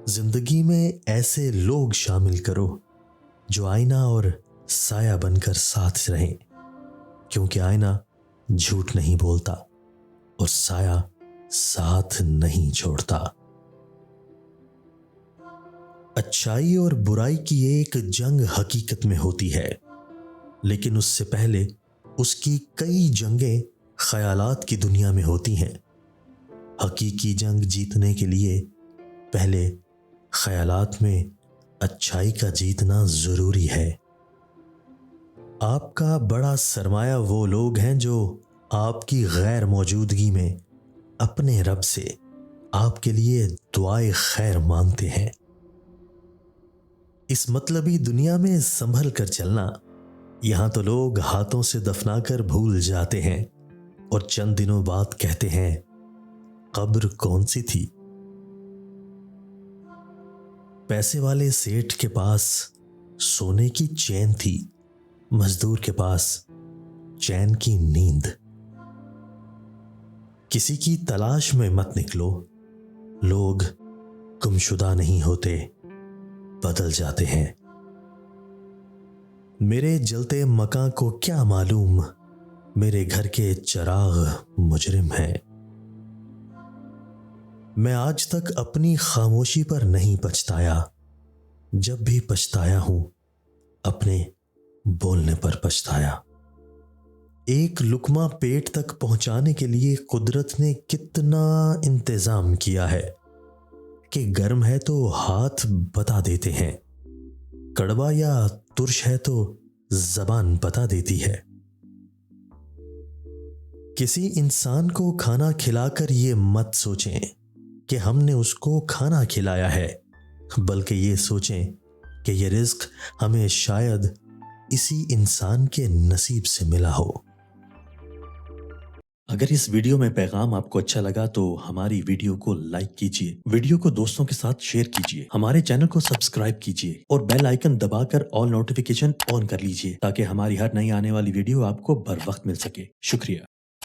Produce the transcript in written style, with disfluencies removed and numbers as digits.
जिंदगी में ऐसे लोग शामिल करो जो आईना और साया बनकर साथ रहें, क्योंकि आईना झूठ नहीं बोलता और साया साथ नहीं छोड़ता। अच्छाई और बुराई की एक जंग हकीकत में होती है, लेकिन उससे पहले उसकी कई जंगें ख्यालात की दुनिया में होती हैं। हकीकी जंग जीतने के लिए पहले ख्यालात में अच्छाई का जीतना जरूरी है। आपका बड़ा सरमाया वो लोग हैं जो आपकी गैर मौजूदगी में अपने रब से आपके लिए दुआए खैर मांगते हैं। इस मतलबी दुनिया में संभल कर चलना। यहां तो लोग हाथों से दफनाकर भूल जाते हैं और चंद दिनों बाद कहते हैं, कब्र कौन सी थी। पैसे वाले सेठ के पास सोने की चैन थी, मजदूर के पास चैन की नींद। किसी की तलाश में मत निकलो, लोग गुमशुदा नहीं होते, बदल जाते हैं। मेरे जलते मकान को क्या मालूम, मेरे घर के चिराग मुजरिम हैं। मैं आज तक अपनी खामोशी पर नहीं पछताया, जब भी पछताया हूं अपने बोलने पर पछताया। एक लुकमा पेट तक पहुंचाने के लिए कुदरत ने कितना इंतजाम किया है कि गर्म है तो हाथ बता देते हैं, कड़वा या तुर्श है तो जबान बता देती है। किसी इंसान को खाना खिलाकर ये मत सोचें कि हमने उसको खाना खिलाया है, बल्कि ये सोचें कि ये रिज्क हमें शायद इसी इंसान के नसीब से मिला हो। अगर इस वीडियो में पैगाम आपको अच्छा लगा तो हमारी वीडियो को लाइक कीजिए, वीडियो को दोस्तों के साथ शेयर कीजिए, हमारे चैनल को सब्सक्राइब कीजिए और बेल आइकन दबाकर ऑल नोटिफिकेशन ऑन कर लीजिए ताकि हमारी हर नई आने वाली वीडियो आपको बर वक्त मिल सके। शुक्रिया।